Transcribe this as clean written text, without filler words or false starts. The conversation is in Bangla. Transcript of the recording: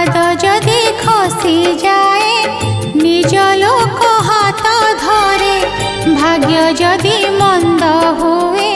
पाद जदि खसी जाए निज लोक हाथ धरे भाग्य जदि मंद हुए